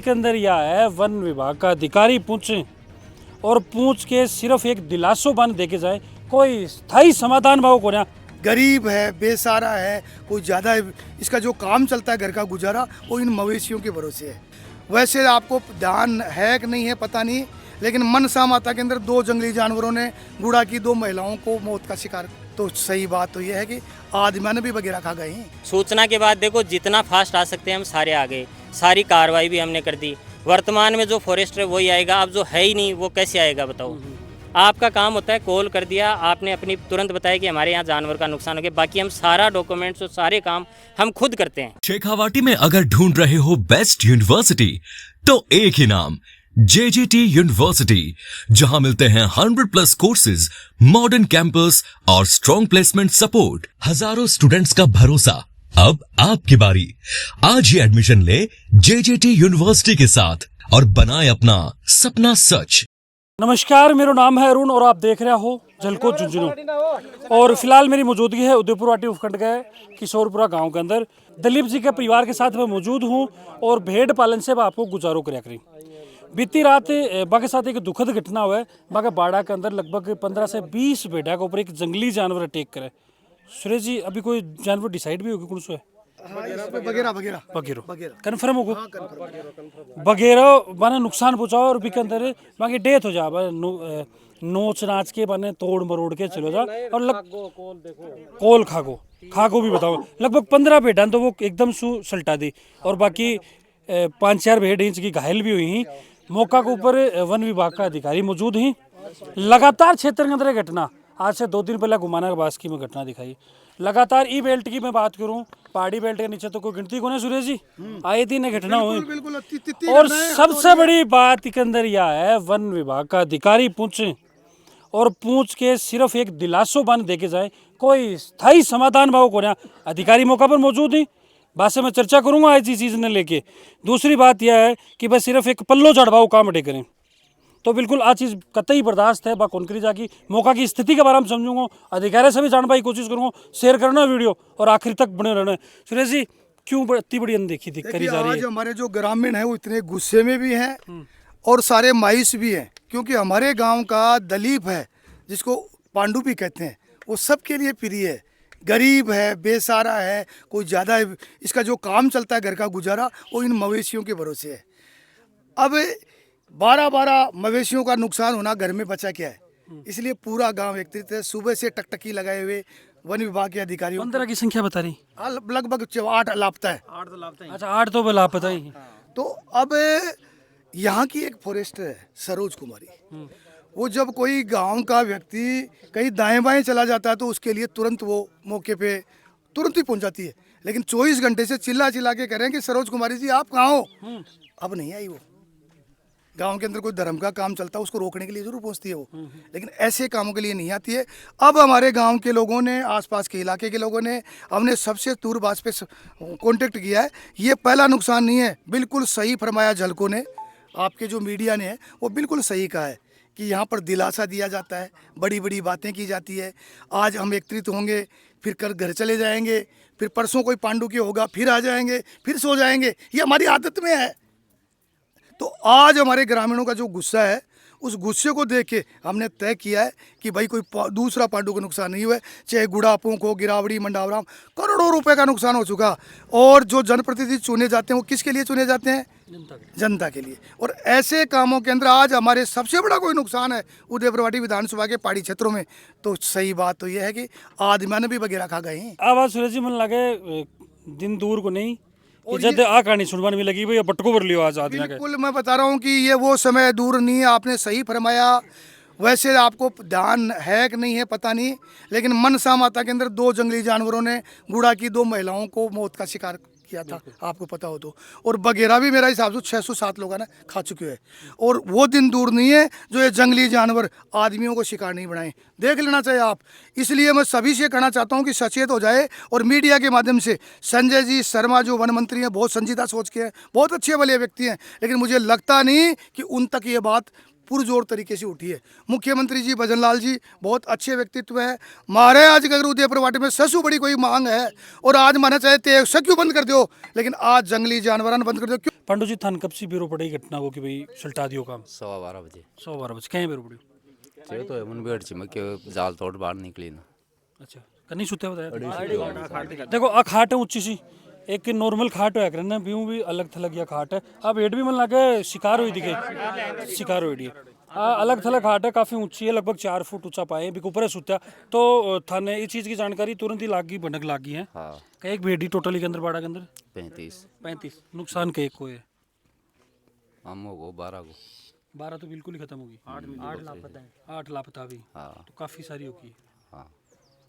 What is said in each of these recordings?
के अंदर यह है वन विभाग का अधिकारी पूछे और पूछ के सिर्फ एक दिलासो बन देके जाए, कोई स्थायी समाधान भाव को ना। गरीब है, बेसहारा है, कोई ज़्यादा इसका जो काम चलता है घर का गुजारा वो इन मवेशियों के भरोसे है। वैसे आपको ध्यान है कि नहीं है पता नहीं, लेकिन मनसा माता के अंदर 2 जंगली जानवरों ने गुड़ा की 2 महिलाओं को मौत का शिकार। तो सही बात तो यह है कि आदमी ने भी वगैरह खा गए हैं। सूचना के बाद देखो जितना फास्ट आ सकते हैं हम सारे आ गए, सारी कार्रवाई भी हमने कर दी। वर्तमान में जो फॉरेस्टर वही आएगा, अब जो है ही नहीं वो कैसे आएगा बताओ। आपका काम होता है कॉल कर दिया आपने, अपनी तुरंत बताया कि हमारे यहाँ जानवर का नुकसान हो गया, बाकी हम सारा डॉक्यूमेंट्स और सारे काम हम खुद करते हैं। शेखावाटी में अगर ढूंढ रहे हो बेस्ट यूनिवर्सिटी तो एक ही नाम, JJT यूनिवर्सिटी, जहां मिलते हैं 100+ कोर्सेज, मॉडर्न कैंपस और स्ट्रॉन्ग प्लेसमेंट सपोर्ट, हजारों स्टूडेंट्स का भरोसा। अब आपकी बारी, आज ही एडमिशन ले JJT यूनिवर्सिटी के साथ और बनाए अपना सपना सच। नमस्कार, मेरा नाम है अरुण और आप देख रहे हो झलको झुंझुनू। और फिलहाल मेरी मौजूदगी है उदयपुर वाटी उपखंड के किशोरपुरा गांव के अंदर। दिलीप जी के परिवार के साथ मैं मौजूद हूं और भेड़ पालन से मैं आपको गुजारो कराया करी। बीती रात बाके साथ एक दुखद घटना हुआ है। बाके बाड़ा के अंदर लगभग 15 से 20 भेड़ा के ऊपर एक जंगली जानवर अटैक करे। सुरेश जी, अभी कोई जानवर डिसाइड भी होगी कौन सा है? वगैरह वगैरह बगेरो कन्फर्म होगा। बगेरो माने नुकसान पहुंचाओ और भी के अंदर बाकी डेथ हो जा, नोच नाच के बने तोड़ मरोड़ के चलो जा। और कोल खागो भी बताओ, लगभग 15 भेड़ा तो वो एकदम सल्टा दी और बाकी 5-4 भेड़ इंच की घायल भी हुई। मौका के ऊपर वन विभाग का अधिकारी मौजूद ही। लगातार क्षेत्र के अंदर घटना आज से 2 दिन पहले घुमाना बास्की में घटना दिखाई। लगातार ई बेल्ट की मैं बात करूं, पहाड़ी बेल्ट के नीचे तो कोई गिनती कौन है सुरेश जी, आए दिन घटना हुई। और सबसे बड़ी बात के अंदर यह है वन विभाग का अधिकारी पूछे और पूछ के सिर्फ एक दिलासो बन देके जाए, कोई स्थायी समाधान भाव को ना। अधिकारी मौका पर मौजूद ही, बात से मैं चर्चा करूंगा ऐसी चीज ने लेके। दूसरी बात यह है कि बस सिर्फ एक पल्लो चढ़वाओ काम अटे करें तो बिल्कुल आ चीज़ कतई बर्दाश्त है। कौन करी जाकी मौका की स्थिति के बारे में समझूंगा, अधिकारी से भी जानने की कोशिश करूंगा। शेयर करना वीडियो और आखिर तक बने रहना। सुरेश जी, क्यों इतनी बड़ी अनदेखी करी जा रही है? आज हमारे जो ग्रामीण है वो इतने गुस्से में भी हैं और सारे मायूस भी हैं, क्योंकि हमारे गांव का दलीप है जिसको पांडु भी कहते हैं, वो सबके लिए प्रिय है। गरीब है, बेसहारा है, कोई ज़्यादा इसका जो काम चलता है घर का गुजारा वो इन मवेशियों के भरोसे है। अब 12 मवेशियों का नुकसान होना घर में बचा क्या है, इसलिए पूरा गांव एकत्रित है। सुबह से टकटकी लगाए हुए वन विभाग के अधिकारियों 15 की संख्या बता रही, लगभग 8 लापता है। अच्छा 8 तो लापता ही। तो अब यहाँ की एक फॉरेस्टर है सरोज कुमारी, वो जब कोई गांव का व्यक्ति कहीं दाएं बाएं चला जाता है तो उसके लिए तुरंत वो मौके पे तुरंत ही पहुंच जाती है। लेकिन 24 घंटे से चिल्ला कि कह रहे हैं कि सरोज कुमारी जी आप कहाँ हो, अब नहीं आई वो। गांव के अंदर कोई धर्म का काम चलता है उसको रोकने के लिए जरूर पहुंचती है वो, लेकिन ऐसे कामों के लिए नहीं आती है। अब हमारे गांव के लोगों ने, आसपास के इलाके के लोगों ने, हमने सबसे दूरभाष पे कांटेक्ट किया है। ये पहला नुकसान नहीं है, बिल्कुल सही फरमाया झलको ने, आपके जो मीडिया ने वो बिल्कुल सही कहा है कि यहाँ पर दिलासा दिया जाता है, बड़ी बड़ी बातें की जाती है। आज हम एकत्रित होंगे, फिर कल घर चले जाएंगे, फिर परसों कोई पांडु की होगा, फिर आ जाएंगे, फिर सो जाएंगे, ये हमारी आदत में है। तो आज हमारे ग्रामीणों का जो गुस्सा है, उस गुस्से को देख के हमने तय किया है कि भाई कोई दूसरा पांडु का नुकसान नहीं हुआ है। चाहे गुड़ा पूंख हो, गिरावड़ी, मंडावराम, करोड़ों रुपए का नुकसान हो चुका। और जो जनप्रतिनिधि चुने जाते हैं वो किसके लिए चुने जाते हैं? जनता के लिए। और ऐसे कामों के अंदर आज हमारे सबसे बड़ा कोई नुकसान है उदयपुर वाटी विधानसभा के पहाड़ी क्षेत्रों में, तो सही बात तो यह है कि आदमी ने भी वगैरह खा गए हैं। अब सुरेश जी मन लगे दिन दूर को नहीं, जब आ कहानी सुनवाने में लगी भाई बटको भर लियो आज आदमी। बिल्कुल मैं बता रहा हूँ कि ये वो समय दूर नहीं है, आपने सही फरमाया। वैसे आपको ध्यान है कि नहीं है पता नहीं, लेकिन मनसा माता के अंदर 2 जंगली जानवरों ने गुड़ा की 2 महिलाओं को मौत का शिकार किया था, आपको पता हो तो। और बगेरा भी मेरा हिसाब से 607 लोगों ने खा चुके हैं। और वो दिन दूर नहीं है जो ये जंगली जानवर आदमियों को शिकार नहीं बनाए, देख लेना चाहिए आप। इसलिए मैं सभी से कहना चाहता हूँ कि सचेत हो जाए और मीडिया के माध्यम से। संजय जी शर्मा जो वन मंत्री हैं बहुत संजीदा सोच के हैं, बहुत अच्छे वाले व्यक्ति हैं, लेकिन मुझे लगता नहीं कि उन तक ये बात पुरजोर तरीके से उठी है। मुख्यमंत्री जी भजनलाल जी बहुत अच्छे व्यक्तित्व है। मारे आज अगर उदयपुर वाटी में ससु बड़ी कोई मांग है और आज माना चाहे ते क्यों बंद कर दो, लेकिन आज जंगली जानवर बंद कर दो क्यों? पंडू जी थान कब सी बेरो पड़ी घटना को कि भाई सुलटा दियो काम? 12:15 बजे 112 बजे कहीं बेरो पड़ी? चलो तो मन बेड़ चिमक के जाल तोड़ बाहर निकली ना। अच्छा कहीं सुते बताया? देखो आ खाट है ऊंची सी, एक नॉर्मल खाट होया करने ब्यूं भी अलग थलग या खाट है। अब हेड भी मन लगे शिकार हुई दिखे, शिकार हुई दी अलग थलग खाट है, काफी ऊंची है, लगभग 4 फुट ऊंचा पाए भी ऊपर सुत्या। तो थाने इस चीज की जानकारी तुरंत ही लागी भनक लागी है। हाँ एक भेड़ी टोटली के अंदर बाड़ा के अंदर 35 नुकसान के एक को है, आमों को 12 को 12 तो बिल्कुल ही खत्म होगी, 8 लापता भी, हाँ तो काफी सारी होगी। हाँ।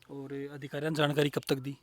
और अधिकारियों ने जानकारी कब तक दी?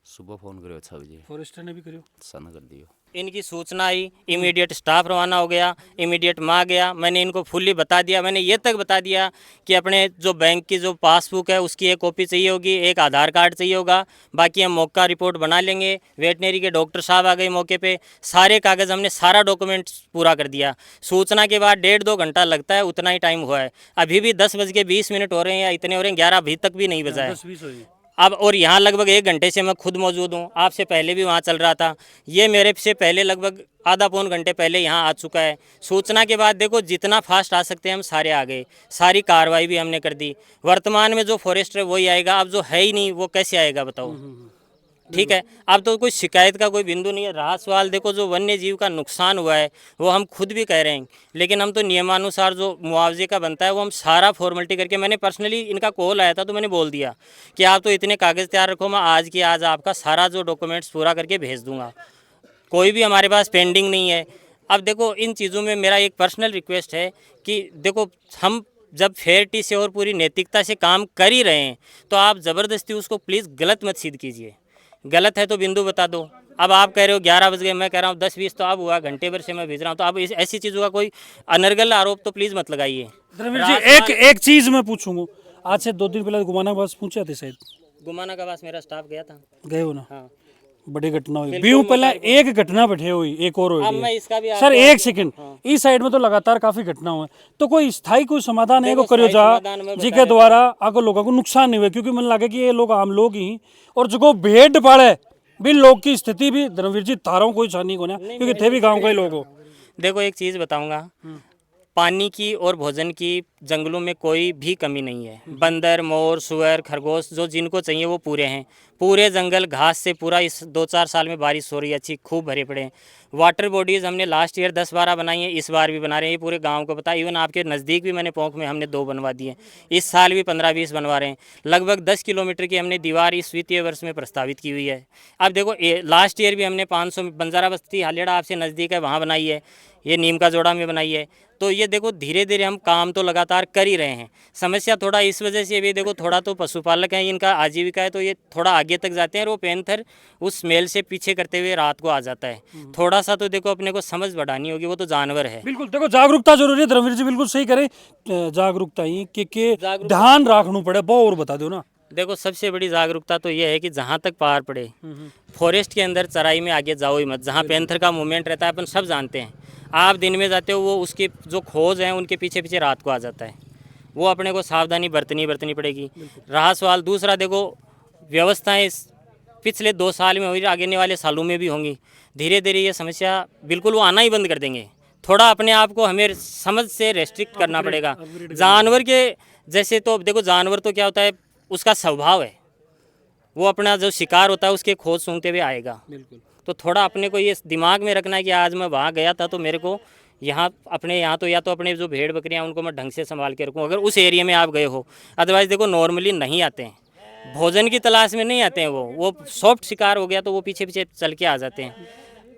सुबह फोन करो 6 बजे फॉरेस्टर ने भी करियो? सन कर दियो। इनकी सूचना आई, इमीडिएट स्टाफ रवाना हो गया, इमीडिएट माँ गया। मैंने इनको फुल्ली बता दिया, मैंने ये तक बता दिया कि अपने जो बैंक की जो पासबुक है उसकी एक कॉपी चाहिए होगी, एक आधार कार्ड चाहिए होगा, बाकी हम मौका रिपोर्ट बना लेंगे। वेटनरी के डॉक्टर साहब आ गए मौके पे, सारे कागज़ हमने सारा डॉक्यूमेंट पूरा कर दिया। सूचना के बाद 1.5-2 घंटा लगता है, उतना ही टाइम हुआ है। अभी भी 10:20 हो रहे हैं या इतने हो रहे हैं, 11 अभी तक भी नहीं बजा है। 10-20 हुई। अब और यहाँ लगभग 1 घंटे से मैं खुद मौजूद हूँ, आपसे पहले भी वहाँ चल रहा था। ये मेरे से पहले लगभग आधा पौन घंटे पहले यहाँ आ चुका है। सूचना के बाद देखो जितना फास्ट आ सकते हैं हम सारे आ गए, सारी कार्रवाई भी हमने कर दी। वर्तमान में जो फॉरेस्टर है वही आएगा, अब जो है ही नहीं वो कैसे आएगा बताओ? ठीक है, अब तो कोई शिकायत का कोई बिंदु नहीं है। रहा सवाल देखो जो वन्य जीव का नुकसान हुआ है वो हम खुद भी कह रहे हैं, लेकिन हम तो नियमानुसार जो मुआवजे का बनता है वो हम सारा फॉर्मेलिटी करके, मैंने पर्सनली इनका कॉल आया था तो मैंने बोल दिया कि आप तो इतने कागज़ तैयार रखो, मैं आज की आज आपका सारा जो डॉक्यूमेंट्स पूरा करके भेज दूँगा, कोई भी हमारे पास पेंडिंग नहीं है। अब देखो इन चीज़ों में मेरा एक पर्सनल रिक्वेस्ट है कि देखो हम जब फेयरिटी से और पूरी नैतिकता से काम कर ही रहे हैं तो आप ज़बरदस्ती उसको प्लीज़ गलत मत सिद्ध कीजिए। गलत है तो बिंदु बता दो। अब आप कह रहे हो 11 बज गए, मैं कह रहा हूँ 10-20 तो अब हुआ, घंटे भर से मैं भेज रहा हूँ, तो अब ऐसी चीज़ों का कोई अनर्गल आरोप तो प्लीज़ मत लगाइए। धर्मवीर जी एक चीज मैं पूछूंगा, आज से 2 दिन पहले गुमाना के पास पहुंचे थे शायद, गुमाना का पास मेरा स्टाफ गया था। गए हो ना? हाँ बड़ी घटना हुई बीऊ पहले एक घटना बैठे हुई, एक और अब हुई मैं इसका भी सर। एक सेकंड, इस साइड में तो लगातार काफी घटना हुआ है, तो कोई स्थायी कोई समाधान है को करियो जा जिके द्वारा आगो लोगों को नुकसान नहीं हुए? क्योंकि मन लगे कि ये लोग आम लोग ही, और जो भेड़ पाले भी लोग की स्थिति भी धर्मवीर जी तारों कोई छानी को ना, क्योंकि थे भी गाँव के लोग हो। देखो एक चीज़ बताऊंगा, पानी की और भोजन की जंगलों में कोई भी कमी नहीं है। बंदर, मोर, सुअर, खरगोश जो जिनको चाहिए वो पूरे हैं। पूरे जंगल घास से पूरा, इस 2-4 साल में बारिश हो रही है अच्छी, खूब भरे पड़े हैं। वाटर बॉडीज़ हमने लास्ट ईयर 10-12 बनाई हैं, इस बार भी बना रहे हैं, ये पूरे गांव को पता है। इवन आपके नज़दीक भी मैंने पोंख में हमने 2 बनवा दिए, इस साल भी 15-20 बनवा रहे हैं। लगभग 10 किलोमीटर की हमने दीवार इस वित्तीय वर्ष में प्रस्तावित की हुई है। अब देखो लास्ट ईयर भी हमने 500 बंजारा बस्ती हालेड़ा आपसे नज़दीक है वहाँ बनाई है, ये नीम का जोड़ा में बनाई है। तो ये देखो धीरे धीरे हम काम तो लगातार कर ही रहे हैं। समस्या थोड़ा इस वजह से भी देखो, थोड़ा तो पशुपालक हैं, इनका आजीविका है, तो ये थोड़ा आगे तक जाते हैं और वो पैंथर उस मेल से पीछे करते हुए रात को आ जाता है। थोड़ा सा तो देखो अपने को समझ बढ़ानी होगी, वो तो जानवर है। बिल्कुल देखो जागरूकता जरूरी है, धर्मवीर जी बिल्कुल सही करें, जागरूकता ही के ध्यान रखना पड़े, बहुत और बता दो ना। देखो सबसे बड़ी जागरूकता तो ये है कि जहाँ तक पार पड़े फॉरेस्ट के अंदर चराई में आगे जाओ ही मत। जहाँ पैंथर का मूवमेंट रहता है अपन सब जानते हैं, आप दिन में जाते हो वो उसकी जो खोज है उनके पीछे पीछे रात को आ जाता है, वो अपने को सावधानी बरतनी पड़ेगी। रहा सवाल दूसरा, देखो व्यवस्थाएं पिछले 2 साल में हुई, आगे वाले सालों में भी होंगी। धीरे धीरे ये समस्या बिल्कुल वो आना ही बंद कर देंगे। थोड़ा अपने आप को हमें समझ से रेस्ट्रिक्ट करना पड़ेगा। जानवर के जैसे तो देखो, जानवर तो क्या होता है, उसका स्वभाव है, वो अपना जो शिकार होता है उसके खोज सूंघते हुए आएगा। बिल्कुल, तो थोड़ा अपने को ये दिमाग में रखना है कि आज मैं वहाँ गया था तो मेरे को यहाँ अपने यहाँ तो या तो अपने जो भेड़ बकरियाँ उनको मैं ढंग से संभाल के रखूँ, अगर उस एरिया में आप गए हो। अदरवाइज़ देखो नॉर्मली नहीं आते हैं, भोजन की तलाश में नहीं आते हैं, वो सॉफ्ट शिकार हो गया तो वो पीछे पीछे चल के आ जाते हैं।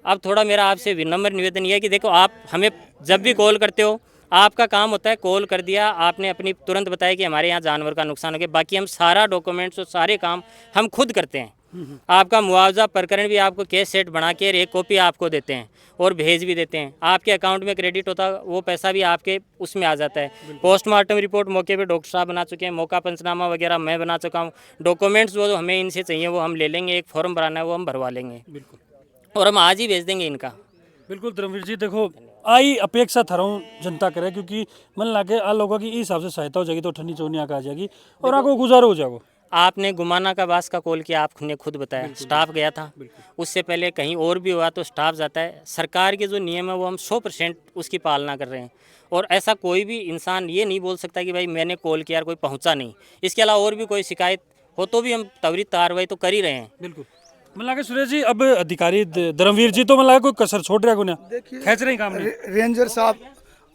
अब थोड़ा मेरा आपसे विनम्र निवेदन ये है कि देखो आप हमें जब भी कॉल करते हो, आपका काम होता है कॉल कर दिया आपने, अपनी तुरंत बताया कि हमारे यहाँ जानवर का नुकसान हो गया, बाकी हम सारा डॉक्यूमेंट्स और सारे काम हम खुद करते हैं। आपका मुआवजा प्रकरण भी आपको केस सेट बना के एक कॉपी आपको देते हैं और भेज भी देते हैं। आपके अकाउंट में क्रेडिट होता है, वो पैसा भी आपके उसमें आ जाता है। पोस्टमार्टम रिपोर्ट मौके पे डॉक्टर साहब बना चुके हैं, मौका पंचनामा वगैरह मैं बना चुका हूँ। डॉक्यूमेंट्स वो हमें इनसे चाहिए वो हम ले लेंगे, एक फॉर्म भराना है वो हम भरवा लेंगे बिल्कुल, और हम आज ही भेज देंगे इनका। बिल्कुल धर्मवीर जी। देखो आई अपेक्षा थाराऊं जनता करे, क्योंकि मन लागे आ लोगों की इस हिसाब से सहायता हो जाएगी तो ठंडी चोनी आके आ जाएगी और आको गुजारो हो जाएगा। आपने गुमाना का बास का कॉल किया, आपने खुद बताया स्टाफ गया था। उससे पहले कहीं और भी हुआ तो स्टाफ जाता है। सरकार के जो नियम है वो हम 100% उसकी पालना कर रहे हैं, और ऐसा कोई भी इंसान ये नहीं बोल सकता कि भाई मैंने कॉल किया और कोई पहुंचा नहीं। इसके अलावा और भी कोई शिकायत हो तो भी हम त्वरित कार्रवाई तो कर ही रहे हैं। बिल्कुल। मन लागे सुरेश जी अब अधिकारी धर्मवीर जी तो मन लागे कोई कसर छोड़ रहा है, देखिए, खेच रहे हैं काम नहीं। रेंजर साहब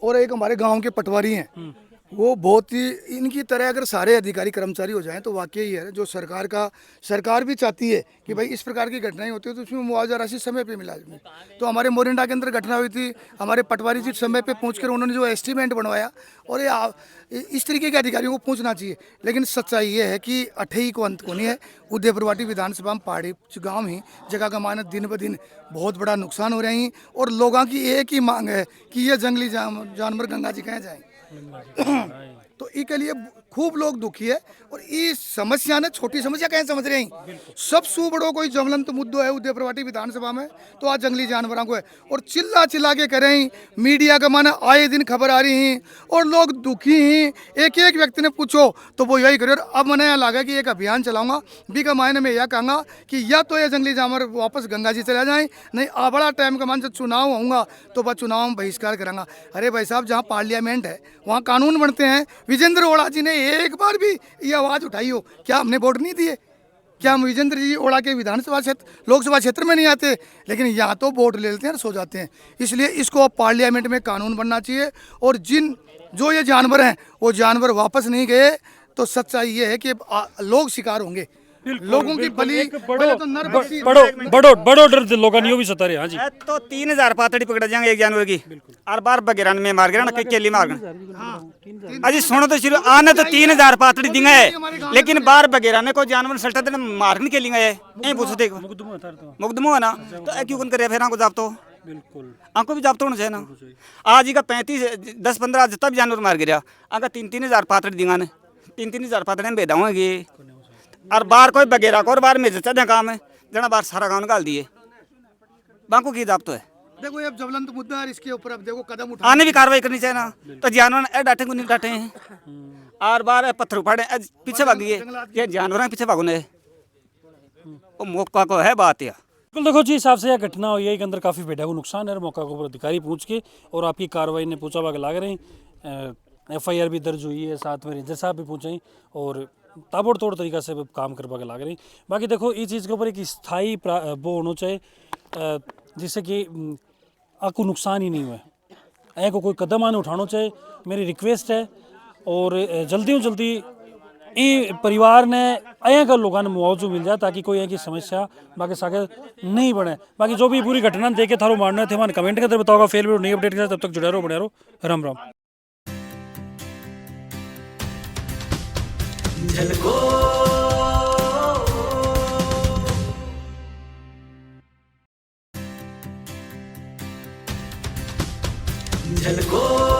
और एक हमारे गांव के पटवारी हैं, वो बहुत ही इनकी तरह अगर सारे अधिकारी कर्मचारी हो जाएं तो वाकई है जो सरकार भी चाहती है कि भाई इस प्रकार की घटनाएं होती है तो उसमें मुआवजा राशि समय पे मिला। तो हमारे मोरिंडा के अंदर घटना हुई थी, हमारे पटवारी जी समय पे पहुंचकर उन्होंने जो एस्टीमेट बनवाया, और ये इस तरीके के अधिकारियों को पहुंचना चाहिए। लेकिन सच्चाई ये है कि 28 को अंत को नहीं है। उदयपुरवाटी विधानसभा में पहाड़ी गाँव ही जगह का मान दिन ब दिन बहुत बड़ा नुकसान हो रहे हैं, और लोगों की एक ही मांग है कि ये जंगली जानवर गंगा जी कहाँ जाएँ। तो इसके लिए खूब लोग दुखी है, और इस समस्या ने छोटी समस्या कहीं समझ रहे हैं। सबसे बड़ो कोई ज्वलंत मुद्दो है उदयपुरवाटी विधानसभा में तो आज जंगली जानवरों को है, और चिल्ला चिल्ला के करें। मीडिया का माना आए दिन खबर आ रही हैं और लोग दुखी हैं। एक एक व्यक्ति ने पूछो तो वो यही करे। और अब मैंने यहाँ लगा कि एक अभियान चलाऊंगा, बी का मायने में यह कहूँगा कि या तो ये जंगली जानवर वापस गंगा जी चला जाए, नहीं आ बड़ा टाइम का मान जब चुनाव होऊंगा तो वह चुनाव में बहिष्कार करांगा। अरे भाई साहब, जहाँ पार्लियामेंट है वहाँ कानून बनते हैं। विजेंद्र ओड़ा जी ने एक बार भी ये आवाज़ उठाई हो? क्या हमने वोट नहीं दिए? क्या हम विजेंद्र जी ओड़ा के विधानसभा क्षेत्र लोकसभा क्षेत्र में नहीं आते? लेकिन यहाँ तो वोट ले लेते हैं और सो जाते हैं। इसलिए इसको अब पार्लियामेंट में कानून बनना चाहिए, और जो ये जानवर हैं वो जानवर वापस नहीं गए तो सच्चाई ये है कि लोग शिकार होंगे। लोगों की बलि पहले तो नर बकरी बड़ो डर लोगों ने भी सता रहे। हाँ जी, तो 3000 पातड़ी पकड़ जाएंगे एक जानवर की, और बार बगेरन में मार गिरा ना केली मार गए। अजी सुनो तो शुरू आने तो 3000 पातड़ी दिंगे है, लेकिन बार बगेरन को जानवर सल्टा देने मारने के लिए गए। यही पूछो देखो मुकदमो है ना, तो क्यों करे फिर हमको जाप तो बिल्कुल आपको भी जाप तो होना चाहिए ना। आज ही का 10-15 जितना भी जानवर मार गिरा, आगे 3-3000 पातड़ी दिंगा ने 3-3000 पातड़ी में बेदा होंगे, और बार कोई बगेरा को और बार में जचा काम है जना बार सारा गाँव निकाल दिए। बांको की जाप तो है। देखो ये अब ज्वलंत मुद्दा है, इसके ऊपर अब देखो कदम उठा आने भी कार्रवाई करनी चाहिए ना। तो जानवर डांटे को नहीं डांटे हैं, और बार पत्थर उठाड़े पीछे भाग गए। ये जानवर पीछे भागो ने वो मौका को है बात। या बिल्कुल देखो जी, हिसाब से यह घटना हुई है के अंदर काफ़ी बेटा को नुकसान है। मौका के ऊपर अधिकारी पूछ के और आपकी कार्रवाई ने पूछा भाग लाग रही। FIR भी दर्ज हुई है, साथ में रेंजर साहब भी पूछे और ताबड़तोड़ तरीका से काम करवा के लाग रही। बाकी देखो इस चीज़ के ऊपर एक स्थायी वो होना चाहिए जिससे कि आपको नुकसान ही नहीं हुए। ऐ को कोई कदम आने उठाना चाहिए, मेरी रिक्वेस्ट है। और जल्दी ये परिवार ने ऐ का लोगों ने मुआवजा मिल जाए ताकि कोई ऐसी समस्या बाकी सागे नहीं बने। बाकी जो भी पूरी घटना देखे थारो मारना थे हमारे कमेंट के अंदर बताओगा। फेल वीडियो नहीं अपडेट करें, तब तक जुड़े रहो, बने रहो। राम राम। झलको